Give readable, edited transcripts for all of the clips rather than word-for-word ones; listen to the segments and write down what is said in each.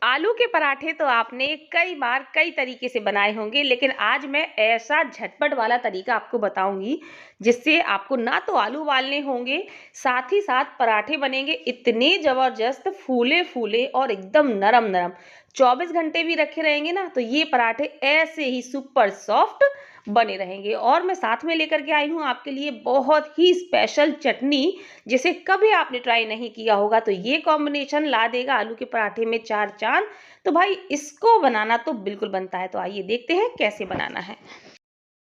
आलू के पराठे तो आपने कई बार कई तरीके से बनाए होंगे, लेकिन आज मैं ऐसा झटपट वाला तरीका आपको बताऊंगी जिससे आपको ना तो आलू उबालने होंगे, साथ ही साथ पराठे बनेंगे इतने जबरदस्त फूले फूले और एकदम नरम नरम। 24 घंटे भी रखे रहेंगे ना तो ये पराठे ऐसे ही सुपर सॉफ्ट बने रहेंगे। और मैं साथ में लेकर के आई हूँ आपके लिए बहुत ही स्पेशल चटनी, जिसे कभी आपने ट्राई नहीं किया होगा। तो ये कॉम्बिनेशन ला देगा आलू के पराठे में चार चांद। तो भाई इसको बनाना तो बिल्कुल बनता है, तो आइए देखते हैं कैसे बनाना है।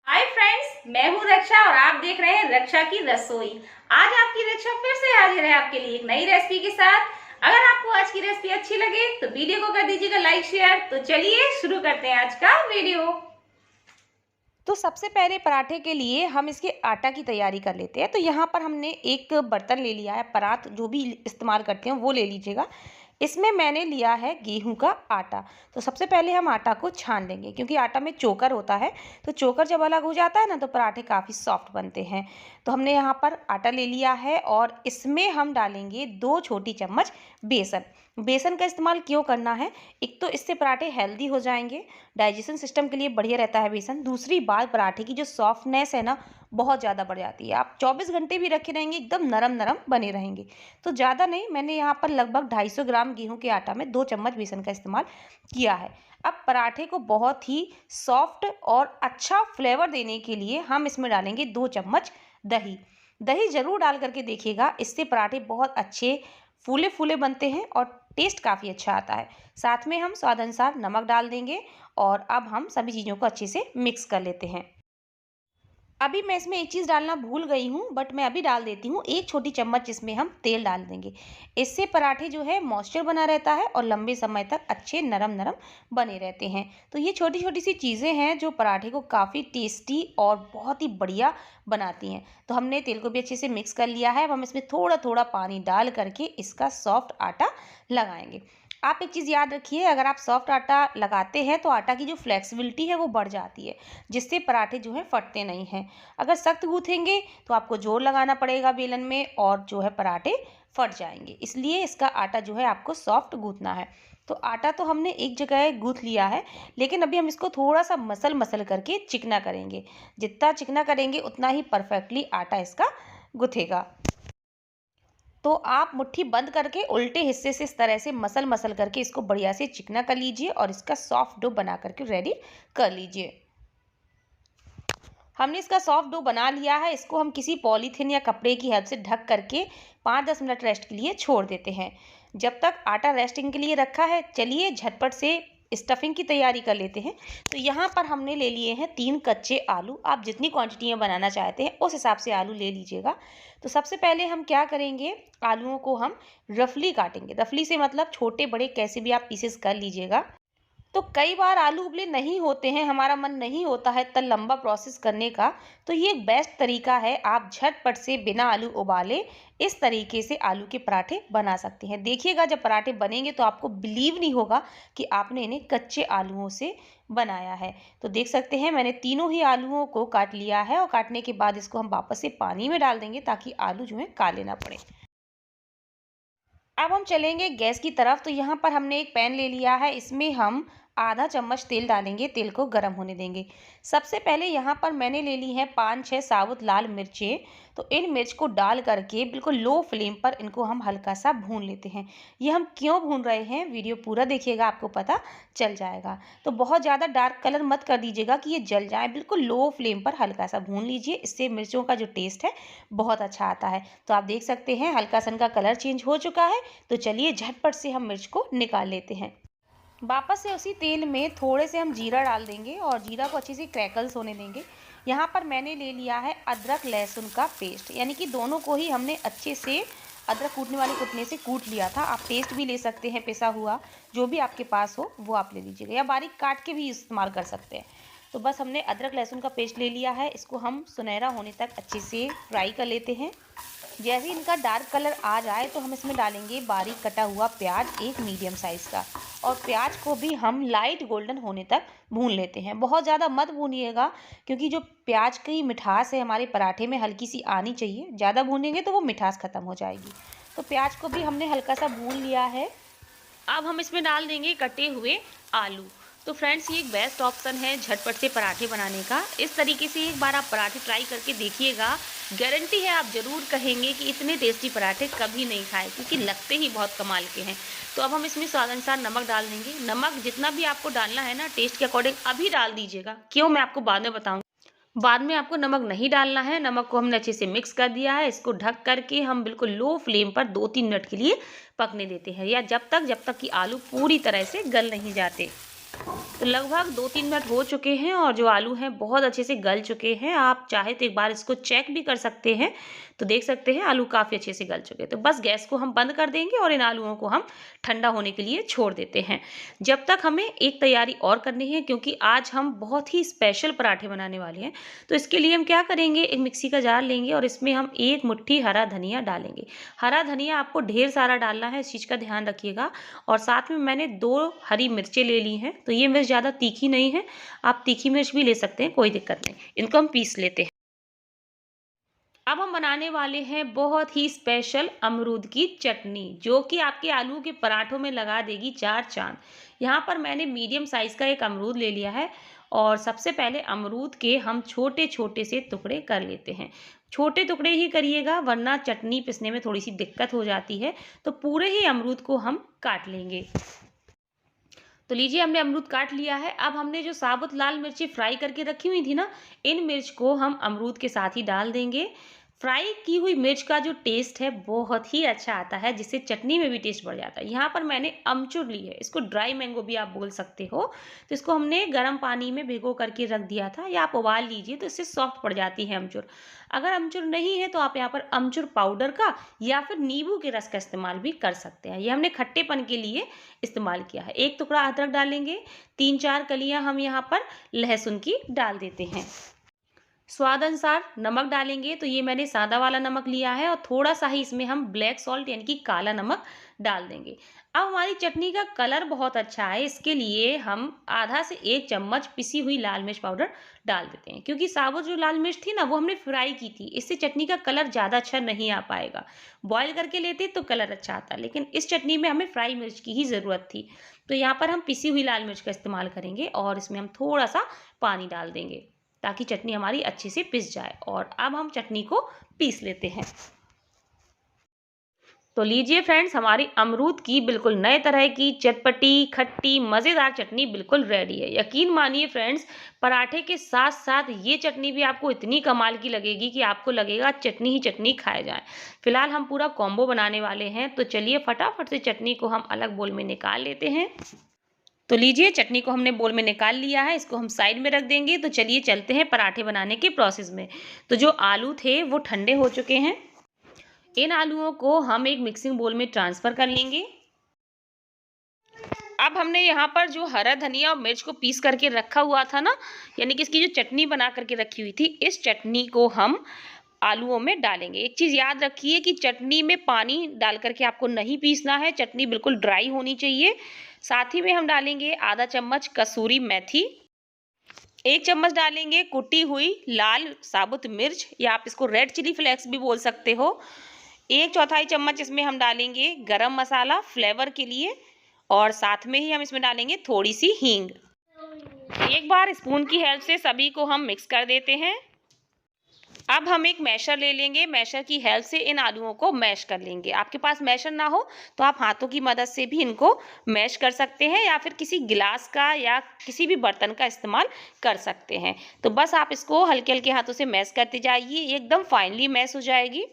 हाय फ्रेंड्स, मैं हूँ रक्षा और आप देख रहे हैं रक्षा की रसोई। आज आपकी रक्षा फिर से हाजिर है आपके लिए एक नई रेसिपी के साथ। अगर आपको आज की रेसिपी अच्छी लगे तो वीडियो को कर दीजिएगा लाइक शेयर। तो चलिए शुरू करते हैं आज का वीडियो। तो सबसे पहले पराठे के लिए हम इसके आटा की तैयारी कर लेते हैं। तो यहाँ पर हमने एक बर्तन ले लिया है, परात जो भी इस्तेमाल करते हैं वो ले लीजिएगा। इसमें मैंने लिया है गेहूं का आटा। तो सबसे पहले हम आटा को छान लेंगे, क्योंकि आटा में चोकर होता है। तो चोकर जब अलग हो जाता है ना तो पराठे काफ़ी सॉफ्ट बनते हैं। तो हमने यहाँ पर आटा ले लिया है और इसमें हम डालेंगे 2 छोटी चम्मच बेसन। बेसन का इस्तेमाल क्यों करना है? एक तो इससे पराठे हेल्दी हो जाएंगे, डाइजेशन सिस्टम के लिए बढ़िया रहता है बेसन। दूसरी बात, पराठे की जो सॉफ्टनेस है ना बहुत ज़्यादा बढ़ जाती है। आप 24 घंटे भी रखे रहेंगे एकदम नरम नरम बने रहेंगे। तो ज़्यादा नहीं, मैंने यहाँ पर लगभग 250 ग्राम गेहूं के आटा में 2 चम्मच बेसन का इस्तेमाल किया है। अब पराठे को बहुत ही सॉफ्ट और अच्छा फ्लेवर देने के लिए हम इसमें डालेंगे 2 चम्मच दही। दही जरूर डाल करके देखिएगा, इससे पराठे बहुत अच्छे फूले फूले बनते हैं और टेस्ट काफ़ी अच्छा आता है। साथ में हम स्वाद अनुसार नमक डाल देंगे और अब हम सभी चीज़ों को अच्छे से मिक्स कर लेते हैं। अभी मैं इसमें एक चीज़ डालना भूल गई हूँ, बट मैं अभी डाल देती हूँ। 1 छोटी चम्मच इसमें हम तेल डाल देंगे। इससे पराठे जो है मॉइस्चर बना रहता है और लंबे समय तक अच्छे नरम नरम बने रहते हैं। तो ये छोटी छोटी सी चीज़ें हैं जो पराठे को काफ़ी टेस्टी और बहुत ही बढ़िया बनाती हैं। तो हमने तेल को भी अच्छे से मिक्स कर लिया है। अब हम इसमें थोड़ा थोड़ा पानी डाल करके इसका सॉफ्ट आटा लगाएंगे। आप एक चीज़ याद रखिए, अगर आप सॉफ्ट आटा लगाते हैं तो आटा की जो फ्लेक्सिबिलिटी है वो बढ़ जाती है, जिससे पराठे जो है फटते नहीं हैं। अगर सख्त गूँथेंगे तो आपको जोर लगाना पड़ेगा बेलन में और जो है पराठे फट जाएंगे। इसलिए इसका आटा जो है आपको सॉफ्ट गूँथना है। तो आटा तो हमने एक जगह गूँथ लिया है, लेकिन अभी हम इसको थोड़ा सा मसल मसल करके चिकना करेंगे। जितना चिकना करेंगे उतना ही परफेक्टली आटा इसका गूँथेगा। तो आप मुट्ठी बंद करके उल्टे हिस्से से इस तरह से मसल मसल करके इसको बढ़िया से चिकना कर लीजिए और इसका सॉफ्ट डो बना करके रेडी कर लीजिए। हमने इसका सॉफ्ट डो बना लिया है। इसको हम किसी पॉलीथिन या कपड़े की हेल्प से ढक करके 5-10 मिनट रेस्ट के लिए छोड़ देते हैं। जब तक आटा रेस्टिंग के लिए रखा है, चलिए झटपट से स्टफिंग की तैयारी कर लेते हैं। तो यहाँ पर हमने ले लिए हैं 3 कच्चे आलू। आप जितनी क्वांटिटी में बनाना चाहते हैं उस हिसाब से आलू ले लीजिएगा। तो सबसे पहले हम क्या करेंगे, आलूओं को हम रफली काटेंगे। रफली से मतलब छोटे बड़े कैसे भी आप पीसेस कर लीजिएगा। तो कई बार आलू उबले नहीं होते हैं, हमारा मन नहीं होता है इतना लंबा प्रोसेस करने का। तो ये एक बेस्ट तरीका है, आप झटपट से बिना आलू उबाले इस तरीके से आलू के पराठे बना सकते हैं। देखिएगा जब पराठे बनेंगे तो आपको बिलीव नहीं होगा कि आपने इन्हें कच्चे आलूओं से बनाया है। तो देख सकते हैं मैंने तीनों ही आलूओं को काट लिया है और काटने के बाद इसको हम वापस से पानी में डाल देंगे ताकि आलू जो है काले ना पड़े। अब हम चलेंगे गैस की तरफ। तो यहाँ पर हमने एक पैन ले लिया है, इसमें हम आधा चम्मच तेल डालेंगे। तेल को गर्म होने देंगे। सबसे पहले यहाँ पर मैंने ले ली है 5-6 साबुत लाल मिर्चें। तो इन मिर्च को डाल करके बिल्कुल लो फ्लेम पर इनको हम हल्का सा भून लेते हैं। ये हम क्यों भून रहे हैं, वीडियो पूरा देखिएगा आपको पता चल जाएगा। तो बहुत ज़्यादा डार्क कलर मत कर दीजिएगा कि ये जल जाए, बिल्कुल लो फ्लेम पर हल्का सा भून लीजिए। इससे मिर्चों का जो टेस्ट है बहुत अच्छा आता है। तो आप देख सकते हैं हल्का सा इनका कलर चेंज हो चुका है। तो चलिए झटपट से हम मिर्च को निकाल लेते हैं। वापस से उसी तेल में थोड़े से हम जीरा डाल देंगे और जीरा को अच्छे से क्रैकल्स होने देंगे। यहाँ पर मैंने ले लिया है अदरक लहसुन का पेस्ट, यानी कि दोनों को ही हमने अच्छे से अदरक कूटने वाले कुटने से कूट लिया था। आप पेस्ट भी ले सकते हैं, पिसा हुआ जो भी आपके पास हो वो आप ले लीजिएगा, या बारीक काट के भी इस्तेमाल कर सकते हैं। तो बस हमने अदरक लहसुन का पेस्ट ले लिया है, इसको हम सुनहरा होने तक अच्छे से फ्राई कर लेते हैं। जैसे ही इनका डार्क कलर आ जाए तो हम इसमें डालेंगे बारीक कटा हुआ प्याज, एक मीडियम साइज़ का। और प्याज को भी हम लाइट गोल्डन होने तक भून लेते हैं। बहुत ज़्यादा मत भूनिएगा, क्योंकि जो प्याज की मिठास है हमारे पराठे में हल्की सी आनी चाहिए। ज़्यादा भूनेंगे तो वो मिठास ख़त्म हो जाएगी। तो प्याज को भी हमने हल्का सा भून लिया है। अब हम इसमें डाल देंगे कटे हुए आलू। तो फ्रेंड्स ये एक बेस्ट ऑप्शन है झटपट से पराठे बनाने का। इस तरीके से एक बार आप पराठे ट्राई करके देखिएगा, गारंटी है आप ज़रूर कहेंगे कि इतने टेस्टी पराठे कभी नहीं खाए, क्योंकि लगते ही बहुत कमाल के हैं। तो अब हम इसमें स्वाद अनुसार नमक डाल देंगे। नमक जितना भी आपको डालना है ना टेस्ट के अकॉर्डिंग अभी डाल दीजिएगा, क्यों मैं आपको बाद में बताऊँगी। बाद में आपको नमक नहीं डालना है। नमक को हमने अच्छे से मिक्स कर दिया है। इसको ढक करके हम बिल्कुल लो फ्लेम पर 2-3 मिनट के लिए पकने देते हैं, या जब तक कि आलू पूरी तरह से गल नहीं जाते। तो लगभग 2-3 मिनट हो चुके हैं और जो आलू हैं बहुत अच्छे से गल चुके हैं। आप चाहे तो एक बार इसको चेक भी कर सकते हैं, तो देख सकते हैं आलू काफ़ी अच्छे से गल चुके हैं। तो बस गैस को हम बंद कर देंगे और इन आलूओं को हम ठंडा होने के लिए छोड़ देते हैं। जब तक हमें एक तैयारी और करनी है, क्योंकि आज हम बहुत ही स्पेशल पराठे बनाने वाले हैं। तो इसके लिए हम क्या करेंगे, एक मिक्सी का जार लेंगे और इसमें हम 1 मुट्ठी हरा धनिया डालेंगे। हरा धनिया आपको ढेर सारा डालना है, इस चीज़ का ध्यान रखिएगा। और साथ में मैंने 2 हरी मिर्चें ले ली हैं। तो ये मिर्च ज़्यादा तीखी नहीं है, आप तीखी मिर्च भी ले सकते हैं, कोई दिक्कत नहीं। इनको हम पीस लेते हैं। अब हम बनाने वाले हैं बहुत ही स्पेशल अमरूद की चटनी, जो कि आपके आलू के पराठों में लगा देगी 4 चांद। यहाँ पर मैंने मीडियम साइज़ का एक अमरूद ले लिया है और सबसे पहले अमरूद के हम छोटे छोटे से टुकड़े कर लेते हैं। छोटे टुकड़े ही करिएगा, वरना चटनी पिसने में थोड़ी सी दिक्कत हो जाती है। तो पूरे ही अमरूद को हम काट लेंगे। तो लीजिए हमने अमरूद काट लिया है। अब हमने जो साबुत लाल मिर्ची फ्राई करके रखी हुई थी ना, इन मिर्च को हम अमरूद के साथ ही डाल देंगे। फ्राई की हुई मिर्च का जो टेस्ट है बहुत ही अच्छा आता है, जिससे चटनी में भी टेस्ट बढ़ जाता है। यहाँ पर मैंने अमचूर ली है, इसको ड्राई मैंगो भी आप बोल सकते हो। तो इसको हमने गर्म पानी में भिगो करके रख दिया था, या आप उबाल लीजिए तो इससे सॉफ्ट पड़ जाती है अमचूर। अगर अमचूर नहीं है तो आप यहाँ पर अमचूर पाउडर का या फिर नींबू के रस का इस्तेमाल भी कर सकते हैं। ये हमने खट्टेपन के लिए इस्तेमाल किया है। 1 टुकड़ा अदरक डालेंगे, 3-4 कलियां हम यहाँ पर लहसुन की डाल देते हैं। स्वाद अनुसार नमक डालेंगे। तो ये मैंने सादा वाला नमक लिया है और थोड़ा सा ही इसमें हम ब्लैक सॉल्ट यानी कि काला नमक डाल देंगे। अब हमारी चटनी का कलर बहुत अच्छा है, इसके लिए हम आधा से 1 चम्मच पिसी हुई लाल मिर्च पाउडर डाल देते हैं, क्योंकि साबुत जो लाल मिर्च थी ना वो हमने फ्राई की थी, इससे चटनी का कलर ज़्यादा अच्छा नहीं आ पाएगा। बॉयल करके लेते तो कलर अच्छा आता, लेकिन इस चटनी में हमें फ्राई मिर्च की ही ज़रूरत थी। तो यहाँ पर हम पिसी हुई लाल मिर्च का इस्तेमाल करेंगे और इसमें हम थोड़ा सा पानी डाल देंगे, ताकि चटनी हमारी अच्छे से पिस जाए। और अब हम चटनी को पीस लेते हैं। तो लीजिए फ्रेंड्स, हमारी अमरूद की बिल्कुल नए तरह की चटपटी खट्टी मज़ेदार चटनी बिल्कुल रेडी है। यकीन मानिए फ्रेंड्स, पराठे के साथ साथ ये चटनी भी आपको इतनी कमाल की लगेगी कि आपको लगेगा चटनी ही चटनी खाए जाए। फिलहाल हम पूरा कॉम्बो बनाने वाले हैं, तो चलिए फटाफट से चटनी को हम अलग बोल में निकाल लेते हैं। तो लीजिए चटनी को हमने बोल में निकाल लिया है, इसको हम साइड में रख देंगे। तो चलिए चलते हैं पराठे बनाने के प्रोसेस में। तो जो आलू थे वो ठंडे हो चुके हैं। इन आलूओं को हम एक मिक्सिंग बोल में ट्रांसफ़र कर लेंगे। अब हमने यहाँ पर जो हरा धनिया और मिर्च को पीस करके रखा हुआ था ना, यानी कि इसकी जो चटनी बना करके रखी हुई थी, इस चटनी को हम आलूओं में डालेंगे। एक चीज़ याद रखिए कि चटनी में पानी डाल करके आपको नहीं पीसना है, चटनी बिल्कुल ड्राई होनी चाहिए। साथ ही में हम डालेंगे आधा चम्मच कसूरी मेथी, 1 चम्मच डालेंगे कुटी हुई लाल साबुत मिर्च, या आप इसको रेड चिली फ्लेक्स भी बोल सकते हो। 1/4 चम्मच इसमें हम डालेंगे गरम मसाला फ्लेवर के लिए, और साथ में ही हम इसमें डालेंगे थोड़ी सी हींग। एक बार स्पून की हेल्प से सभी को हम मिक्स कर देते हैं। अब हम एक मैशर ले लेंगे, मैशर की हेल्प से इन आलूओं को मैश कर लेंगे। आपके पास मैशर ना हो तो आप हाथों की मदद से भी इनको मैश कर सकते हैं, या फिर किसी गिलास का या किसी भी बर्तन का इस्तेमाल कर सकते हैं। तो बस आप इसको हल्के हल्के हाथों से मैश करते जाइए, एकदम फाइनली मैश हो जाएगी।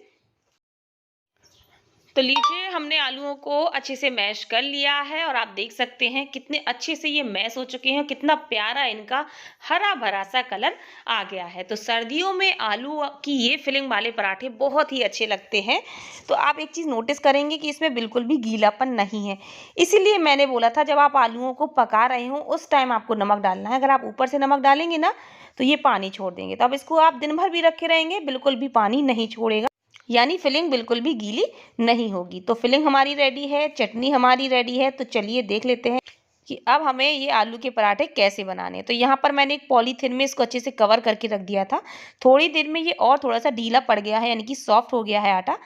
तो लीजिए हमने आलूओं को अच्छे से मैश कर लिया है, और आप देख सकते हैं कितने अच्छे से ये मैश हो चुके हैं, कितना प्यारा इनका हरा भरा सा कलर आ गया है। तो सर्दियों में आलू की ये फिलिंग वाले पराठे बहुत ही अच्छे लगते हैं। तो आप एक चीज़ नोटिस करेंगे कि इसमें बिल्कुल भी गीलापन नहीं है, इसीलिए मैंने बोला था जब आप आलूओं को पका रहे हो उस टाइम आपको नमक डालना है। अगर आप ऊपर से नमक डालेंगे ना तो ये पानी छोड़ देंगे। तो अब इसको आप दिन भर भी रखे रहेंगे, बिल्कुल भी पानी नहीं छोड़ेगा, यानी फिलिंग बिल्कुल भी गीली नहीं होगी। तो फिलिंग हमारी रेडी है, चटनी हमारी रेडी है। तो चलिए देख लेते हैं कि अब हमें ये आलू के पराठे कैसे बनाने हैं। तो यहाँ पर मैंने एक पॉलीथिन में इसको अच्छे से कवर करके रख दिया था। थोड़ी देर में ये और थोड़ा सा ढीला पड़ गया है, यानी कि सॉफ्ट हो गया है आटा।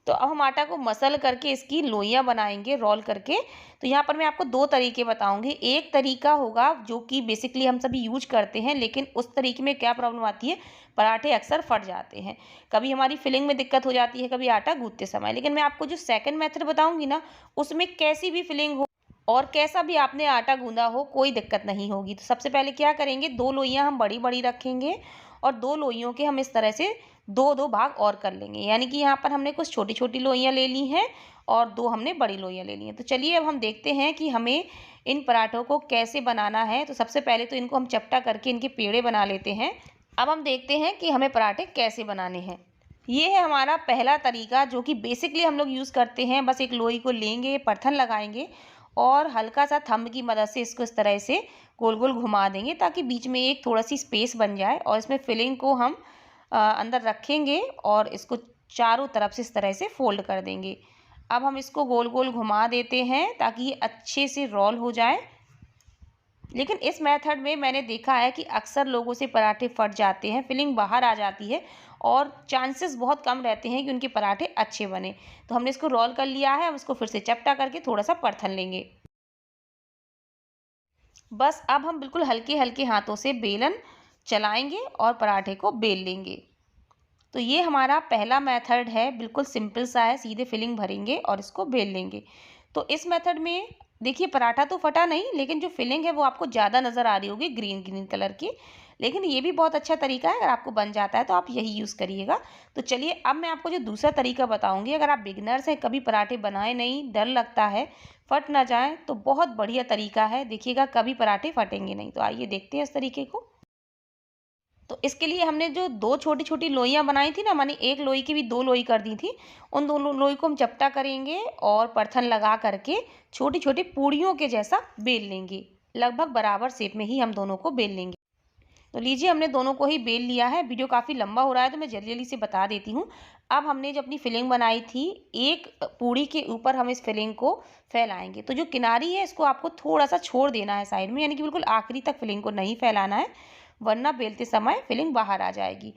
तो अब हम आटा को मसल करके इसकी लोइयाँ बनाएंगे रोल करके। तो यहाँ पर मैं आपको 2 तरीके बताऊंगी। एक तरीका होगा जो कि बेसिकली हम सभी यूज करते हैं, लेकिन उस तरीके में क्या प्रॉब्लम आती है, पराठे अक्सर फट जाते हैं। कभी हमारी फिलिंग में दिक्कत हो जाती है, कभी आटा गूंथते समय। लेकिन मैं आपको जो सेकंड मेथड बताऊंगी ना, उसमें कैसी भी फिलिंग हो और कैसा भी आपने आटा गूंदा हो, कोई दिक्कत नहीं होगी। तो सबसे पहले क्या करेंगे, 2 लोइयाँ हम बड़ी बड़ी रखेंगे और 2 लोइयों के हम इस तरह से 2-2 भाग और कर लेंगे। यानी कि यहाँ पर हमने कुछ छोटी छोटी लोइयाँ ले ली हैं और 2 हमने बड़ी लोइयाँ ले ली हैं। तो चलिए अब हम देखते हैं कि हमें इन पराठों को कैसे बनाना है। तो सबसे पहले तो इनको हम चपटा करके इनके पेड़े बना लेते हैं। अब हम देखते हैं कि हमें पराठे कैसे बनाने हैं। ये है हमारा पहला तरीका जो कि बेसिकली हम लोग यूज़ करते हैं। बस एक लोई को लेंगे, परथन लगाएंगे और हल्का सा थंब की मदद से इसको इस तरह से गोल गोल घुमा देंगे, ताकि बीच में एक थोड़ा सी स्पेस बन जाए और इसमें फिलिंग को हम अंदर रखेंगे और इसको चारों तरफ से इस तरह से फोल्ड कर देंगे। अब हम इसको गोल गोल घुमा देते हैं ताकि ये अच्छे से रोल हो जाए। लेकिन इस मेथड में मैंने देखा है कि अक्सर लोगों से पराठे फट जाते हैं, फिलिंग बाहर आ जाती है और चांसेस बहुत कम रहते हैं कि उनके पराठे अच्छे बने। तो हमने इसको रोल कर लिया है, हम इसको फिर से चपटा करके थोड़ा सा परथन लेंगे। बस अब हम बिल्कुल हल्के हल्के हाथों से बेलन चलाएंगे और पराठे को बेल लेंगे। तो ये हमारा पहला मेथड है, बिल्कुल सिंपल सा है, सीधे फिलिंग भरेंगे और इसको बेल लेंगे। तो इस मेथड में देखिए पराठा तो फटा नहीं, लेकिन जो फिलिंग है वो आपको ज़्यादा नज़र आ रही होगी ग्रीन ग्रीन कलर की। लेकिन ये भी बहुत अच्छा तरीका है, अगर आपको बन जाता है तो आप यही यूज़ करिएगा। तो चलिए अब मैं आपको जो दूसरा तरीका बताऊंगी, अगर आप बिगिनर्स हैं, कभी पराठे बनाए नहीं, डर लगता है फट ना जाए, तो बहुत बढ़िया तरीका है। देखिएगा कभी पराठे फटेंगे नहीं। तो आइए देखते हैं इस तरीके को। तो इसके लिए हमने जो 2 छोटी-छोटी लोइयाँ बनाई थी ना, माने एक लोई की भी 2 लोई कर दी थी। उन दोनों लोई को हम चपटा करेंगे और परथन लगा करके छोटी-छोटी पूड़ियों के जैसा बेल लेंगे। लगभग बराबर शेप में ही हम दोनों को बेल लेंगे। तो लीजिए हमने दोनों को ही बेल लिया है। वीडियो काफ़ी लंबा हो रहा है तो मैं जल्दी-जल्दी से बता देती हूँ। अब हमने जो अपनी फिलिंग बनाई थी, एक पूड़ी के ऊपर हम इस फिलिंग को फैलाएँगे। तो जो किनारी है इसको आपको थोड़ा-सा छोड़ देना है साइड में, यानी कि बिल्कुल आखिरी तक फिलिंग को नहीं फैलाना है, वरना बेलते समय फिलिंग बाहर आ जाएगी।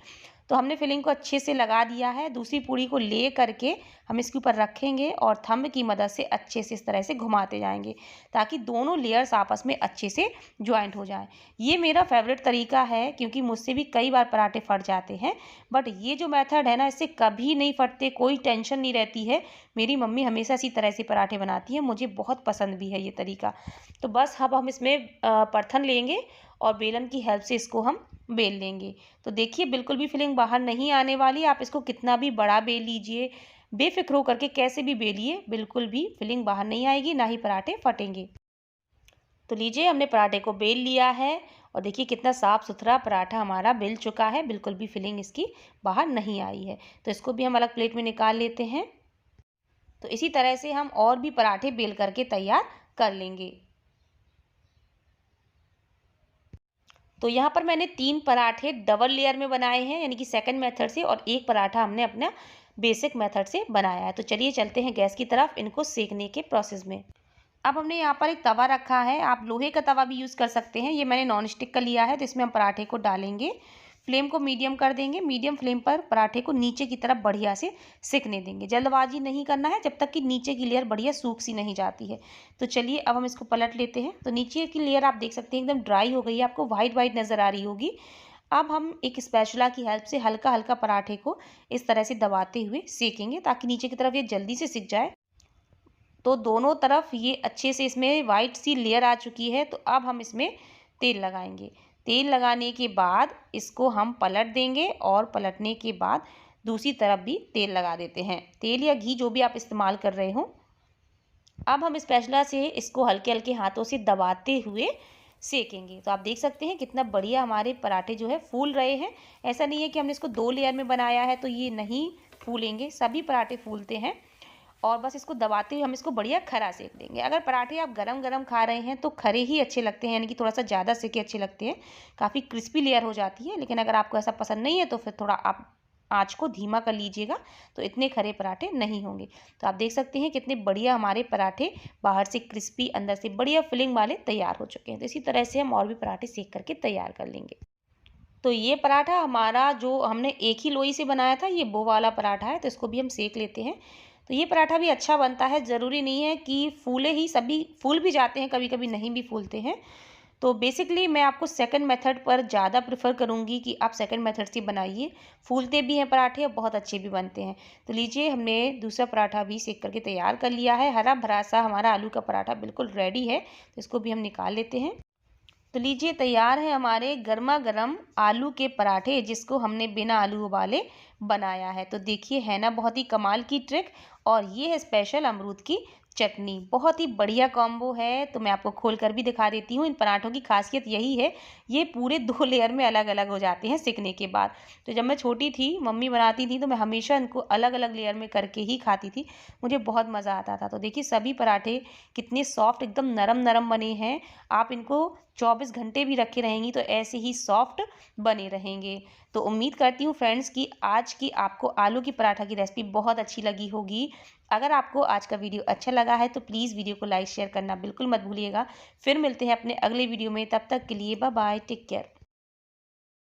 तो हमने फिलिंग को अच्छे से लगा दिया है। दूसरी पूड़ी को ले करके हम इसके ऊपर रखेंगे और थंब की मदद से अच्छे से इस तरह से घुमाते जाएंगे, ताकि दोनों लेयर्स आपस में अच्छे से ज्वाइंट हो जाएं। ये मेरा फेवरेट तरीका है, क्योंकि मुझसे भी कई बार पराठे फट जाते हैं, बट ये जो मेथड है ना, इससे कभी नहीं फटते, कोई टेंशन नहीं रहती है। मेरी मम्मी हमेशा इसी तरह से पराठे बनाती है, मुझे बहुत पसंद भी है ये तरीका। तो बस अब हम इसमें परथन लेंगे और बेलन की हेल्प से इसको हम बेल लेंगे। तो देखिए बिल्कुल भी फिलिंग बाहर नहीं आने वाली। आप इसको कितना भी बड़ा बेल लीजिए, बेफिक्र होकर के कैसे भी बेलिए, बिल्कुल भी फिलिंग बाहर नहीं आएगी, ना ही पराठे फटेंगे। तो लीजिए हमने पराठे को बेल लिया है और देखिए कितना साफ सुथरा पराठा हमारा बेल चुका है, बिल्कुल भी फिलिंग इसकी बाहर नहीं आई है। तो इसको भी हम अलग प्लेट में निकाल लेते हैं। तो इसी तरह से हम और भी पराठे बेल करके तैयार कर लेंगे। तो यहाँ पर मैंने 3 पराठे डबल लेयर में बनाए हैं, यानी कि सेकंड मेथड से, और एक पराठा हमने अपना बेसिक मेथड से बनाया है। तो चलिए चलते हैं गैस की तरफ इनको सेकने के प्रोसेस में। अब हमने यहाँ पर एक तवा रखा है, आप लोहे का तवा भी यूज़ कर सकते हैं। ये मैंने नॉन स्टिक का लिया है। तो इसमें हम पराठे को डालेंगे, फ्लेम को मीडियम कर देंगे। मीडियम फ्लेम पर पराठे को नीचे की तरफ बढ़िया से सिकने देंगे। जल्दबाजी नहीं करना है जब तक कि नीचे की लेयर बढ़िया सूख सी नहीं जाती है। तो चलिए अब हम इसको पलट लेते हैं। तो नीचे की लेयर आप देख सकते हैं एकदम ड्राई हो गई है, आपको वाइट वाइट नज़र आ रही होगी। अब हम एक स्पैचुला की हेल्प से हल्का हल्का पराठे को इस तरह से दबाते हुए सेकेंगे, ताकि नीचे की तरफ ये जल्दी से सिक जाए। तो दोनों तरफ ये अच्छे से इसमें वाइट सी लेयर आ चुकी है। तो अब हम इसमें तेल लगाएंगे। तेल लगाने के बाद इसको हम पलट देंगे और पलटने के बाद दूसरी तरफ भी तेल लगा देते हैं। तेल या घी जो भी आप इस्तेमाल कर रहे हो। अब हम स्पैचुला से इसको हल्के हल्के हाथों से दबाते हुए सेकेंगे। तो आप देख सकते हैं कितना बढ़िया हमारे पराठे जो है फूल रहे हैं। ऐसा नहीं है कि हमने इसको 2 लेयर में बनाया है तो ये नहीं फूलेंगे, सभी पराठे फूलते हैं। और बस इसको दबाते हुए हम इसको बढ़िया खरा सेक देंगे। अगर पराठे आप गरम गरम खा रहे हैं तो खरे ही अच्छे लगते हैं, यानी कि थोड़ा सा ज़्यादा सेके अच्छे लगते हैं, काफ़ी क्रिस्पी लेयर हो जाती है। लेकिन अगर आपको ऐसा पसंद नहीं है तो फिर थोड़ा आप आँच को धीमा कर लीजिएगा, तो इतने खरे पराठे नहीं होंगे। तो आप देख सकते हैं कितने बढ़िया हमारे पराठे बाहर से क्रिस्पी, अंदर से बढ़िया फिलिंग वाले तैयार हो चुके हैं। तो इसी तरह से हम और भी पराठे सेक करके तैयार कर लेंगे। तो ये पराठा हमारा जो हमने एक ही लोई से बनाया था, ये वो वाला पराठा है, तो इसको भी हम सेक लेते हैं। तो ये पराठा भी अच्छा बनता है, ज़रूरी नहीं है कि फूले ही, सभी फूल भी जाते हैं, कभी-कभी नहीं भी फूलते हैं। तो बेसिकली मैं आपको सेकंड मेथड पर ज़्यादा प्रेफ़र करूँगी कि आप सेकंड मेथड से बनाइए। फूलते भी हैं पराठे और बहुत अच्छे भी बनते हैं। तो लीजिए, हमने दूसरा पराठा भी सेक करके तैयार कर लिया है। हरा-भरा सा हमारा आलू का पराठा बिल्कुल रेडी है। तो इसको भी हम निकाल लेते हैं। तो लीजिए, तैयार है हमारे गरमा-गरम आलू के पराठे, जिसको हमने बिना आलू उबाले बनाया है। तो देखिए, है ना बहुत ही कमाल की ट्रिक। और ये है स्पेशल अमरूद की चटनी। बहुत ही बढ़िया कॉम्बो है। तो मैं आपको खोल कर भी दिखा देती हूँ। इन पराठों की खासियत यही है, ये पूरे 2 लेयर में अलग-अलग हो जाते हैं सिकने के बाद। तो जब मैं छोटी थी, मम्मी बनाती थी, तो मैं हमेशा इनको अलग-अलग लेयर में करके ही खाती थी। मुझे बहुत मज़ा आता था। तो देखिए, सभी पराठे कितने सॉफ्ट, एकदम नरम-नरम बने हैं। आप इनको 24 घंटे भी रखे रहेंगी तो ऐसे ही सॉफ्ट बने रहेंगे। तो उम्मीद करती हूँ फ्रेंड्स कि आज की आपको आलू की पराठा की रेसिपी बहुत अच्छी लगी होगी। अगर आपको आज का वीडियो अच्छा लगा है तो प्लीज़ वीडियो को लाइक शेयर करना बिल्कुल मत भूलिएगा। फिर मिलते हैं अपने अगले वीडियो में, तब तक के लिए बाय बाय, टेक केयर।